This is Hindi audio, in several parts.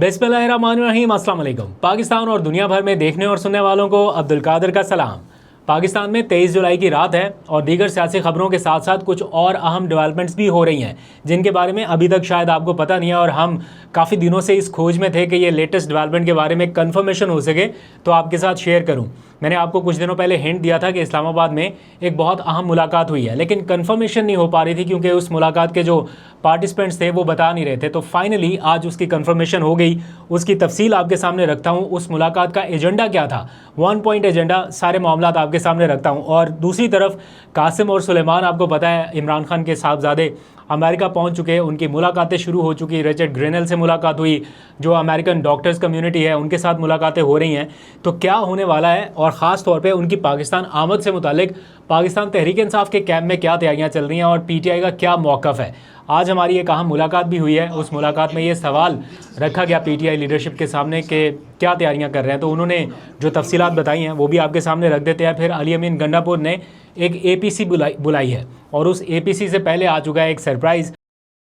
बिस्मिल्लाहिर्रहमानिर्रहीम, अस्सलाम वालेकुम। पाकिस्तान और दुनिया भर में देखने और सुनने वालों को अब्दुल कादिर का सलाम। पाकिस्तान में 23 जुलाई की रात है और दीगर सियासी खबरों के साथ साथ कुछ और अहम डेवलपमेंट्स भी हो रही हैं जिनके बारे में अभी तक शायद आपको पता नहीं है, और हम काफ़ी दिनों से इस खोज में थे कि ये लेटेस्ट डेवलपमेंट के बारे में कंफर्मेशन हो सके तो आपके साथ शेयर करूं। मैंने आपको कुछ दिनों पहले हिंट दिया था कि इस्लामाबाद में एक बहुत अहम मुलाकात हुई है, लेकिन कंफर्मेशन नहीं हो पा रही थी क्योंकि उस मुलाकात के जो पार्टिसिपेंट्स थे वो बता नहीं रहे थे। तो फाइनली आज उसकी कंफर्मेशन हो गई, उसकी तफसील आपके सामने रखता हूँ। उस मुलाकात का एजेंडा क्या था, 1 पॉइंट एजेंडा, सारे मामलात आपके सामने रखता हूँ। और दूसरी तरफ कासिम और सुलेमान, आपको पता है इमरान खान के साहबजादे अमेरिका पहुंच चुके हैं, उनकी मुलाकातें शुरू हो चुकी। रिचर्ड ग्रेनल से मुलाकात हुई, जो अमेरिकन डॉक्टर्स कम्युनिटी है उनके साथ मुलाकातें हो रही हैं। तो क्या होने वाला है, और ख़ास तौर पे उनकी पाकिस्तान आमद से मुतालिक पाकिस्तान तहरीक इंसाफ के कैंप में क्या तैयारियां चल रही हैं और पीटीआई का क्या मौक़िफ़ है। आज हमारी एक अहम मुलाकात भी हुई है। उस मुलाकात में ये सवाल रखा गया पीटीआई लीडरशिप के सामने कि क्या तैयारियां कर रहे हैं, तो उन्होंने जो तफसीलात बताई हैं वो भी आपके सामने रख देते हैं। फिर अली अमीन गंडापुर ने एक एपीसी बुलाई है, और उस एपीसी से पहले आ चुका है एक सरप्राइज़।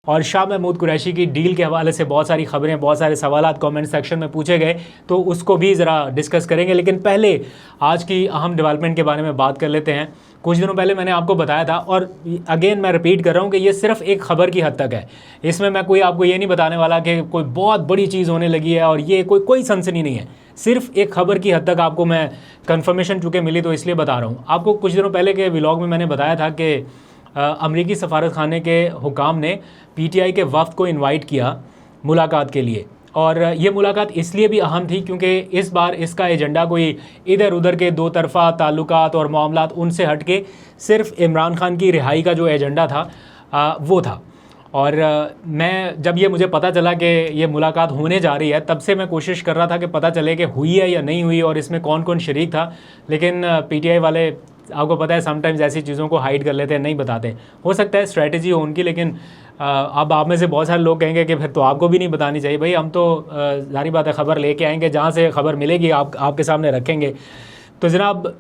और शाह महमूद कुरैशी की डील के हवाले से बहुत सारी खबरें, बहुत सारे सवाल कमेंट सेक्शन में पूछे गए, तो उसको भी ज़रा डिस्कस करेंगे। लेकिन पहले आज की अहम डेवलपमेंट के बारे में बात कर लेते हैं। कुछ दिनों पहले मैंने आपको बताया था, और अगेन मैं रिपीट कर रहा हूँ कि ये सिर्फ एक खबर की हद तक है। इसमें मैं आपको ये नहीं बताने वाला कि कोई बहुत बड़ी चीज़ होने लगी है, और ये कोई सनसनी नहीं है। सिर्फ एक खबर की हद तक आपको मैं कंफर्मेशन चूँकि मिली तो इसलिए बता रहा हूँ। आपको कुछ दिनों पहले के व्लॉग में मैंने बताया था कि अमरीकी सफारत खाने के हुकाम ने पीटीआई के वफ़द को इनवाइट किया मुलाकात के लिए। और ये मुलाकात इसलिए भी अहम थी क्योंकि इस बार इसका एजेंडा कोई इधर उधर के दो तरफ़ा ताल्लुकात और मामलात उनसे हट के सिर्फ इमरान खान की रिहाई का जो एजेंडा था वो था। और मैं जब ये मुझे पता चला कि ये मुलाकात होने जा रही है, तब से मैं कोशिश कर रहा था कि पता चले कि हुई है या नहीं हुई और इसमें कौन कौन शरीक था। लेकिन पीटीआई वाले, आपको पता है समटाइम्स ऐसी चीज़ों को हाइड कर लेते हैं, नहीं बताते। हो सकता है स्ट्रैटेजी हो उनकी, लेकिन अब आप में से बहुत सारे लोग कहेंगे कि फिर तो आपको भी नहीं बतानी चाहिए। भाई हम तो जारी बात है खबर लेके आएंगे, जहाँ से खबर मिलेगी आपके सामने रखेंगे। तो जनाब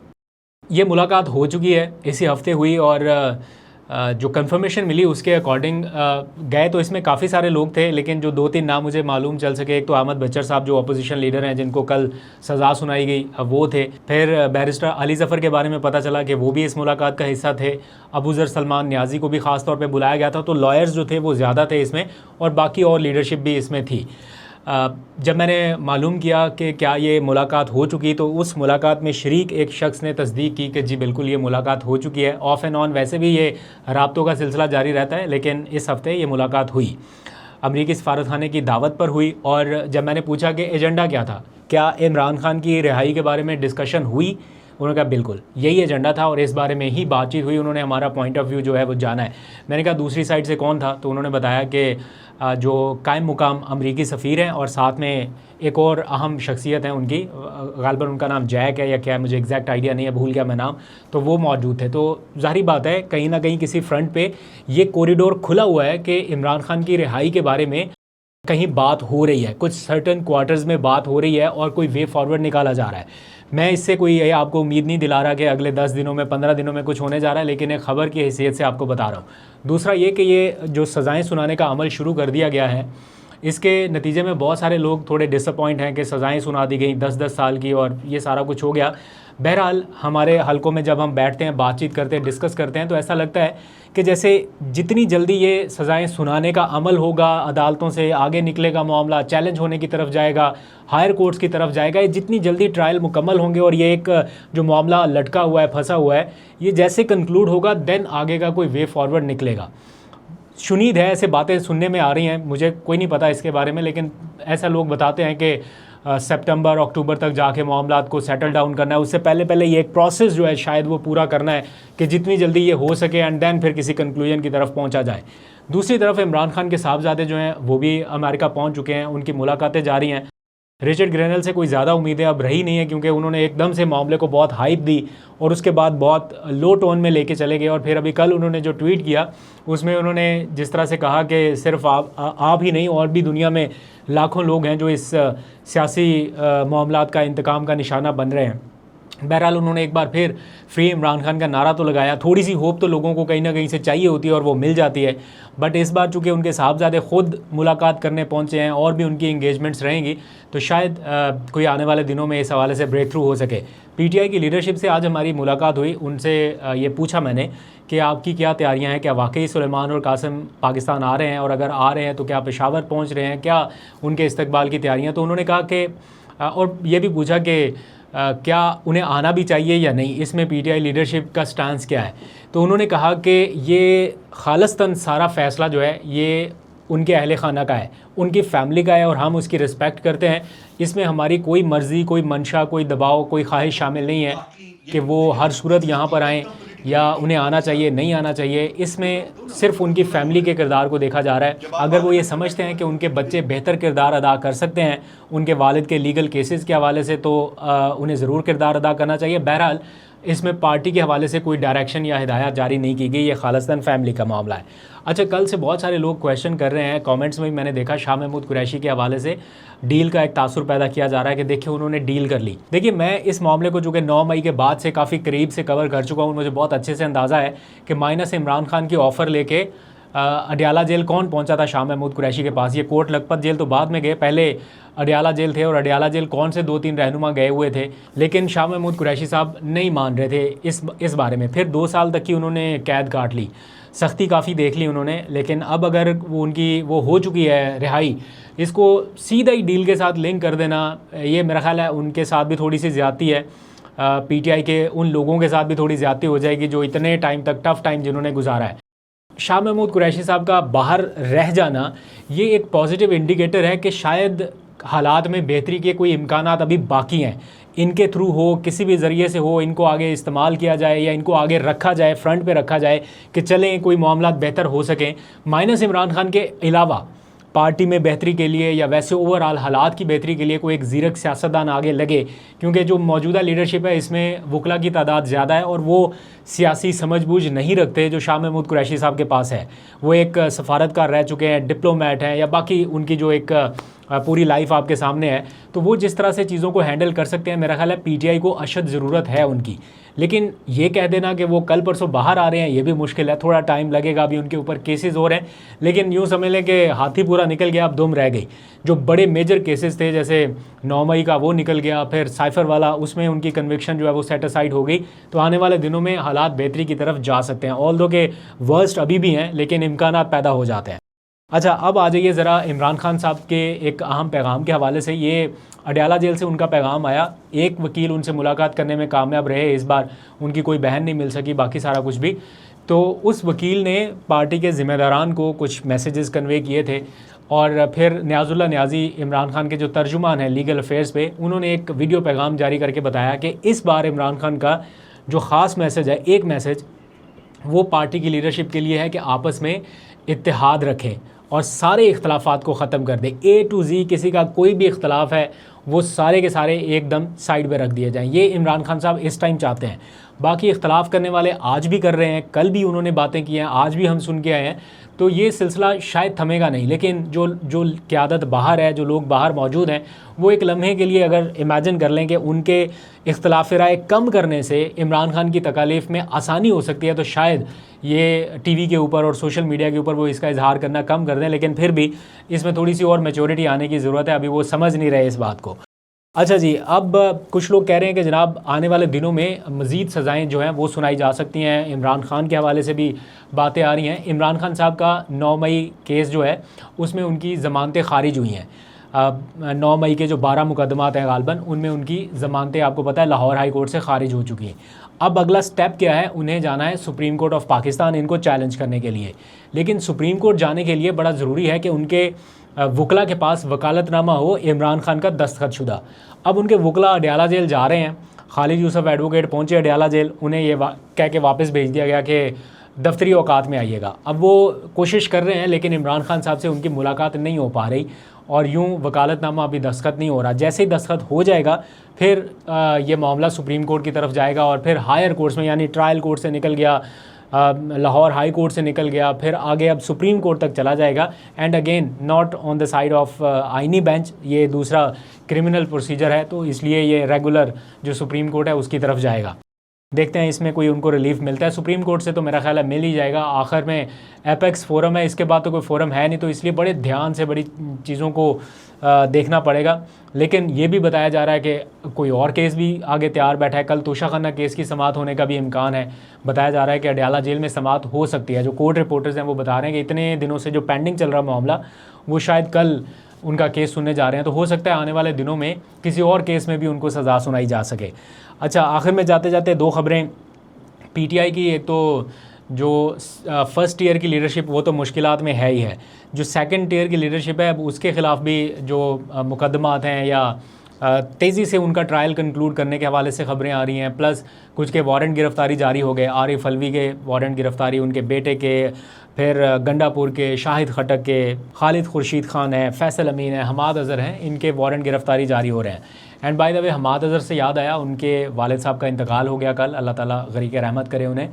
ये मुलाकात हो चुकी है, इसी हफ्ते हुई, और जो कंफर्मेशन मिली उसके अकॉर्डिंग गए तो इसमें काफ़ी सारे लोग थे, लेकिन जो 2-3 नाम मुझे मालूम चल सके, एक तो अहमद बच्चर साहब जो अपोजिशन लीडर हैं जिनको कल सज़ा सुनाई गई, वो थे। फिर बैरिस्टर अली ज़फ़र के बारे में पता चला कि वो भी इस मुलाकात का हिस्सा थे। अबू ज़र सलमान न्याजी को भी ख़ास तौर पे बुलाया गया था। तो लॉयर्स जो थे वो ज़्यादा थे इसमें, और बाकी और लीडरशिप भी इसमें थी। जब मैंने मालूम किया कि क्या ये मुलाकात हो चुकी, तो उस मुलाकात में शरीक एक शख्स ने तस्दीक की कि जी बिल्कुल ये मुलाकात हो चुकी है। ऑफ़ एंड ऑन वैसे भी ये राब्तों का सिलसिला जारी रहता है, लेकिन इस हफ़्ते ये मुलाकात हुई, अमरीकी सफारत खाने की दावत पर हुई। और जब मैंने पूछा कि एजेंडा क्या था, क्या इमरान खान की रिहाई के बारे में डिस्कशन हुई, उन्होंने कहा बिल्कुल यही एजेंडा था और इस बारे में ही बातचीत हुई। उन्होंने हमारा पॉइंट ऑफ व्यू जो है वो जाना है। मैंने कहा दूसरी साइड से कौन था, तो उन्होंने बताया कि जो कायम मुकाम अमरीकी सफ़ीर हैं और साथ में एक और अहम शख्सियत हैं उनकी, गालिबन उनका नाम जैक है या क्या है, मुझे एग्जैक्ट आइडिया नहीं है, भूल गया मैं नाम, तो वो मौजूद थे। तो ज़ाहिर बात है कहीं ना कहीं किसी फ्रंट पे ये कॉरिडोर खुला हुआ है कि इमरान खान की रिहाई के बारे में कहीं बात हो रही है, कुछ सर्टन क्वार्टर्स में बात हो रही है और कोई वे फॉरवर्ड निकाला जा रहा है। मैं इससे कोई ये आपको उम्मीद नहीं दिला रहा कि अगले 10 दिनों में 15 दिनों में कुछ होने जा रहा है, लेकिन एक ख़बर की हैसियत से आपको बता रहा हूँ। दूसरा ये कि ये जो सज़ाएं सुनाने का अमल शुरू कर दिया गया है, इसके नतीजे में बहुत सारे लोग थोड़े डिसअपॉइंट हैं कि सज़ाएं सुना दी गई 10-10 साल की और ये सारा कुछ हो गया। बहरहाल हमारे हलकों में जब हम बैठते हैं, बातचीत करते हैं, डिस्कस करते हैं, तो ऐसा लगता है कि जैसे जितनी जल्दी ये सज़ाएं सुनाने का अमल होगा, अदालतों से आगे निकलेगा मामला, चैलेंज होने की तरफ जाएगा, हायर कोर्ट्स की तरफ जाएगा, ये जितनी जल्दी ट्रायल मुकम्मल होंगे और ये एक जो मामला लटका हुआ है, फंसा हुआ है, ये जैसे कंक्लूड होगा देन आगे का कोई वे फॉरवर्ड निकलेगा। शुनीद है, ऐसे बातें सुनने में आ रही हैं, मुझे कोई नहीं पता इसके बारे में, लेकिन ऐसा लोग बताते हैं कि सितंबर अक्टूबर तक जाके मामलात को सेटल डाउन करना है। उससे पहले ये एक प्रोसेस जो है शायद वो पूरा करना है कि जितनी जल्दी ये हो सके एंड देन फिर किसी कंक्लूजन की तरफ पहुंचा जाए। दूसरी तरफ इमरान खान के साहबजादे जो हैं वो भी अमेरिका पहुंच चुके हैं, उनकी मुलाकातें जारी हैं। रिचर्ड ग्रेनल से कोई ज़्यादा उम्मीदें अब रही नहीं है क्योंकि उन्होंने एकदम से मामले को बहुत हाइप दी और उसके बाद बहुत लो टोन में लेके चले गए। और फिर अभी कल उन्होंने जो ट्वीट किया उसमें उन्होंने जिस तरह से कहा कि सिर्फ आप ही नहीं और भी दुनिया में लाखों लोग हैं जो इस सियासी मामलात का इंतकाम का निशाना बन रहे हैं। बहरहाल उन्होंने एक बार फिर फ्री इमरान खान का नारा तो लगाया। थोड़ी सी होप तो लोगों को कहीं ना कहीं से चाहिए होती है और वो मिल जाती है, बट इस बार चूँकि उनके साहबजादे ख़ुद मुलाकात करने पहुँचे हैं और भी उनकी इंगेजमेंट्स रहेंगी, तो शायद कोई आने वाले दिनों में इस हवाले से ब्रेक थ्रू हो सके। पीटीआई की लीडरशिप से आज हमारी मुलाकात हुई, उनसे ये पूछा मैंने कि आपकी क्या तैयारियां हैं, क्या वाकई सुलेमान और कासिम पाकिस्तान आ रहे हैं, और अगर आ रहे हैं तो क्या पेशावर पहुंच रहे हैं, क्या उनके इस्तकबाल की तैयारियां। तो उन्होंने कहा कि और ये भी पूछा कि क्या उन्हें आना भी चाहिए या नहीं, इसमें पीटीआई लीडरशिप का स्टांस क्या है। तो उन्होंने कहा कि ये खालिस्तन सारा फ़ैसला जो है ये उनके अहले खाना का है, उनकी फैमिली का है, और हम उसकी रिस्पेक्ट करते हैं। इसमें हमारी कोई मर्ज़ी, कोई मंशा, कोई दबाव, कोई ख्वाहिश शामिल नहीं है कि वो हर सूरत यहाँ पर आएँ या उन्हें आना चाहिए नहीं आना चाहिए। इसमें सिर्फ उनकी फ़ैमिली के किरदार को देखा जा रहा है। अगर वो ये समझते हैं कि उनके बच्चे बेहतर किरदार अदा कर सकते हैं उनके वालिद के लीगल केसेस के हवाले से, तो उन्हें ज़रूर किरदार अदा करना चाहिए। बहरहाल इसमें पार्टी के हवाले से कोई डायरेक्शन या हिदायत जारी नहीं की गई, ये खालिस्तान फैमिली का मामला है। अच्छा, कल से बहुत सारे लोग क्वेश्चन कर रहे हैं, कमेंट्स में भी मैंने देखा शाह महमूद कुरैशी के हवाले से डील का एक तासुर पैदा किया जा रहा है कि देखिए उन्होंने डील कर ली। देखिए, मैं इस मामले को चूँकि 9 मई के बाद से काफ़ी करीब से कवर कर चुका हूँ, मुझे बहुत अच्छे से अंदाज़ा है कि माइनस इमरान खान की ऑफ़र लेके अडियाला जेल कौन पहुंचा था शाह महमूद कुरैशी के पास। ये कोट लखपत जेल तो बाद में गए, पहले अडियाला जेल थे, और अडियाला जेल कौन से 2-3 रहनुमा गए हुए थे, लेकिन शाह महमूद कुरैशी साहब नहीं मान रहे थे इस बारे में। फिर 2 साल तक की उन्होंने कैद काट ली, सख्ती काफ़ी देख ली उन्होंने, लेकिन अब अगर वो हो चुकी है रिहाई, इसको सीधा ही डील के साथ लिंक कर देना, ये मेरा ख्याल है उनके साथ भी थोड़ी सी ज़्यादती है। पीटीआई के उन लोगों के साथ भी थोड़ी ज़्यादती हो जाएगी जो इतने टाइम तक टफ़ टाइम जिन्होंने गुजारा है। शाह महमूद कुरैशी साहब का बाहर रह जाना ये एक पॉजिटिव इंडिकेटर है कि शायद हालात में बेहतरी के कोई इम्कानात अभी बाकी हैं। इनके थ्रू हो, किसी भी ज़रिए से हो, इनको आगे इस्तेमाल किया जाए या इनको आगे रखा जाए, फ्रंट पे रखा जाए कि चलें कोई मामला बेहतर हो सकें। माइनस इमरान खान के अलावा पार्टी में बेहतरी के लिए या वैसे ओवरऑल हालात की बेहतरी के लिए कोई एक ज़ीरक सियासतदान आगे लगे, क्योंकि जो मौजूदा लीडरशिप है इसमें वकला की तादाद ज़्यादा है और वो सियासी समझबूझ नहीं रखते जो शाह महमूद कुरैशी साहब के पास है। वो एक सफारतकार रह चुके हैं, डिप्लोमेट हैं, या बाकी उनकी जो एक पूरी लाइफ आपके सामने है, तो वो जिस तरह से चीज़ों को हैंडल कर सकते हैं, मेरा ख्याल है पीटीआई को अशद ज़रूरत है उनकी। लेकिन ये कह देना कि वो कल परसों बाहर आ रहे हैं, ये भी मुश्किल है, थोड़ा टाइम लगेगा, अभी उनके ऊपर केसेस हो रहे हैं। लेकिन यूँ समझ लें कि हाथी पूरा निकल गया, अब दुम रह गई। जो बड़े मेजर केसेस थे जैसे 9 मई का वो निकल गया, फिर साइफर वाला, उसमें उनकी कन्विक्शन जो है वो सेटिसाइड हो गई। तो आने वाले दिनों में हालात बेहतरी की तरफ जा सकते हैं, ऑल्दो के वर्स्ट अभी भी हैं, लेकिन इम्कानात पैदा हो जाते हैं। अच्छा, अब आ जाइए ज़रा इमरान खान साहब के एक अहम पैगाम के हवाले से। ये अडियाला जेल से उनका पैगाम आया, एक वकील उनसे मुलाकात करने में कामयाब रहे, इस बार उनकी कोई बहन नहीं मिल सकी, बाकी सारा कुछ भी। तो उस वकील ने पार्टी के ज़िम्मेदारान को कुछ मैसेजेस कन्वे किए थे, और फिर नियाज़ुल्लाह नियाज़ी इमरान खान के जो तर्जुमान हैं लीगल अफेयर्स पे, उन्होंने एक वीडियो पैगाम जारी करके बताया कि इस बार इमरान खान का जो ख़ास मैसेज है, एक मैसेज वो पार्टी की लीडरशिप के लिए है कि आपस में इत्तेहाद रखें और सारे इख्तलाफात को ख़त्म कर दें। A to Z किसी का कोई भी इख्तलाफ है वो सारे के सारे एकदम साइड पे रख दिए जाएं। ये इमरान खान साहब इस टाइम चाहते हैं। बाकी इख्तलाफ करने वाले आज भी कर रहे हैं, कल भी उन्होंने बातें की हैं, आज भी हम सुन के आए हैं। तो ये सिलसिला शायद थमेगा नहीं, लेकिन जो क़यादत बाहर है, जो लोग बाहर मौजूद हैं, वो एक लम्हे के लिए अगर इमेजिन कर लें कि उनके इख्तलाफ राय कम करने से इमरान खान की तकालीफ में आसानी हो सकती है, तो शायद ये टीवी के ऊपर और सोशल मीडिया के ऊपर वो इसका इजहार करना कम कर दें। लेकिन फिर भी इसमें थोड़ी सी और मैच्योरिटी आने की ज़रूरत है, अभी वो समझ नहीं रहे इस बात को। अच्छा जी, अब कुछ लोग कह रहे हैं कि जनाब आने वाले दिनों में मज़ीद सज़ाएँ जो हैं वो सुनाई जा सकती हैं। इमरान खान के हवाले से भी बातें आ रही हैं। इमरान खान साहब का 9 मई केस जो है उसमें उनकी ज़मानतें खारिज हुई हैं। 9 मई के जो 12 मुकदमात हैं गालबन, उनमें उनकी ज़मानतें आपको पता है लाहौर हाई कोर्ट से खारिज हो चुकी हैं। अब अगला स्टेप क्या है, उन्हें जाना है सुप्रीम कोर्ट ऑफ पाकिस्तान इनको चैलेंज करने के लिए। लेकिन सुप्रीम कोर्ट जाने के लिए बड़ा ज़रूरी है कि उनके वकला के पास वकालतनामा हो इमरान खान का दस्तखतशुदा। अब उनके वकला अडियाला जेल जा रहे हैं, खालिद यूसुफ एडवोकेट पहुँचे अडियाला जेल, उन्हें ये कह के वापस भेज दिया गया कि दफ्तरी औकात में आइएगा। अब वो कोशिश कर रहे हैं, लेकिन इमरान खान साहब से उनकी मुलाकात नहीं हो पा रही और यूँ वकालतनामा अभी दस्तखत नहीं हो रहा। जैसे ही दस्तखत हो जाएगा फिर ये मामला सुप्रीम कोर्ट की तरफ जाएगा और फिर हायर कोर्ट्स में, यानी ट्रायल कोर्ट से निकल गया, लाहौर हाई कोर्ट से निकल गया, फिर आगे अब सुप्रीम कोर्ट तक चला जाएगा। And again not on the side of आइनी बेंच, ये दूसरा क्रिमिनल प्रोसीजर है, तो इसलिए ये रेगुलर जो सुप्रीम कोर्ट है उसकी तरफ जाएगा। देखते हैं इसमें कोई उनको रिलीफ मिलता है। सुप्रीम कोर्ट से तो मेरा ख्याल है मिल ही जाएगा। आखिर में एपेक्स फोरम है, इसके बाद तो कोई फोरम है नहीं, तो इसलिए बड़े ध्यान से बड़ी चीज़ों को देखना पड़ेगा। लेकिन ये भी बताया जा रहा है कि कोई और केस भी आगे तैयार बैठा है। कल तोशा खन्ना केस की समाअत होने का भी इम्कान है। बताया जा रहा है कि अडयाला जेल में समाअत हो सकती है। जो कोर्ट रिपोर्टर्स हैं वो बता रहे हैं कि इतने दिनों से जो पेंडिंग चल रहा मामला, वो शायद कल उनका केस सुनने जा रहे हैं, तो हो सकता है आने वाले दिनों में किसी और केस में भी उनको सज़ा सुनाई जा सके। अच्छा, आखिर में जाते जाते दो खबरें पीटीआई की। एक तो जो फर्स्ट टीयर की लीडरशिप वो तो मुश्किलात में है ही है, जो सेकंड टीयर की लीडरशिप है उसके ख़िलाफ़ भी जो मुकदमात हैं या तेज़ी से उनका ट्रायल कंक्लूड करने के हवाले से ख़बरें आ रही हैं। प्लस कुछ के वारंट गिरफ़्तारी जारी हो गए। आरिफ अलवी के वारंट गिरफ़्तारी, उनके बेटे के, फिर गंडापुर के शाहिद खटक के, खालिद खुर्शीद खान है, फैसल अमीन है, हमाद अज़हर हैं, इनके वारंट गिरफ़्तारी जारी हो रहे हैं। And by the way Hammad Azhar से याद आया, उनके वालिद साहब का इंतकाल हो गया कल, अल्लाह ताला गरीक़ रहमत करे उन्हें।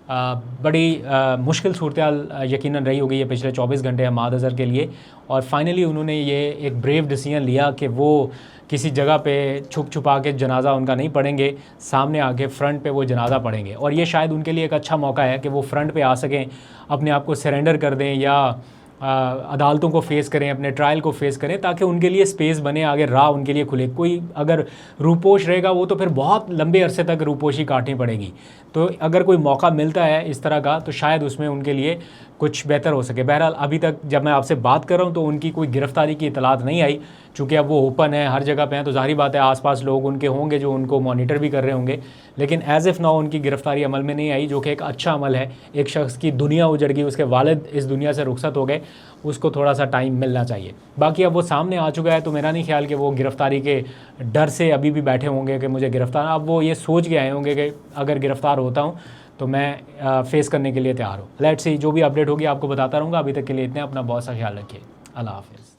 बड़ी मुश्किल सूरत हाल यकीनन रही होगी ये पिछले 24 घंटे हमाद अज़हर के लिए। और फाइनली उन्होंने ये एक ब्रेव डिसीजन लिया कि वो किसी जगह पे छुप छुपा के जनाजा उनका नहीं पढ़ेंगे, सामने आके फ्रंट पे वो जनाजा पढ़ेंगे। और ये शायद उनके लिए एक अच्छा मौका है कि वो फ्रंट पे आ सकें, अपने आप को सरेंडर कर दें या अदालतों को फेस करें, अपने ट्रायल को फेस करें, ताकि उनके लिए स्पेस बने, आगे राह उनके लिए खुले। कोई अगर रूपोश रहेगा वो तो फिर बहुत लंबे अरसे तक रूपोशी काटनी पड़ेगी। तो अगर कोई मौका मिलता है इस तरह का तो शायद उसमें उनके लिए कुछ बेहतर हो सके। बहरहाल अभी तक जब मैं आपसे बात कर रहा हूँ तो उनकी कोई गिरफ़्तारी की इतलात नहीं आई। चूँकि अब वो ओपन है, हर जगह पे हैं, तो ज़ाहिर बात है आसपास लोग उनके होंगे जो उनको मॉनिटर भी कर रहे होंगे। लेकिन एज़ इफ़ नाउ उनकी गिरफ़्तारी अमल में नहीं आई, जो कि एक अच्छा अमल है। एक शख्स की दुनिया उजड़ गई, उसके वालिद इस दुनिया से रुखसत हो गए, उसको थोड़ा सा टाइम मिलना चाहिए। बाकी अब वो सामने आ चुका है, तो मेरा नहीं ख्याल कि वो गिरफ़्तारी के डर से अभी भी बैठे होंगे कि मुझे गिरफ़्तार। अब वो ये सोच के आए होंगे कि अगर गिरफ़्तार होता हूँ तो मैं फेस करने के लिए तैयार हूँ। लेट्स सी, जो भी अपडेट होगी आपको बताता रहूँगा। अभी तक के लिए इतने, अपना बहुत सा ख्याल रखिए। अल्लाह हाफ़िज़।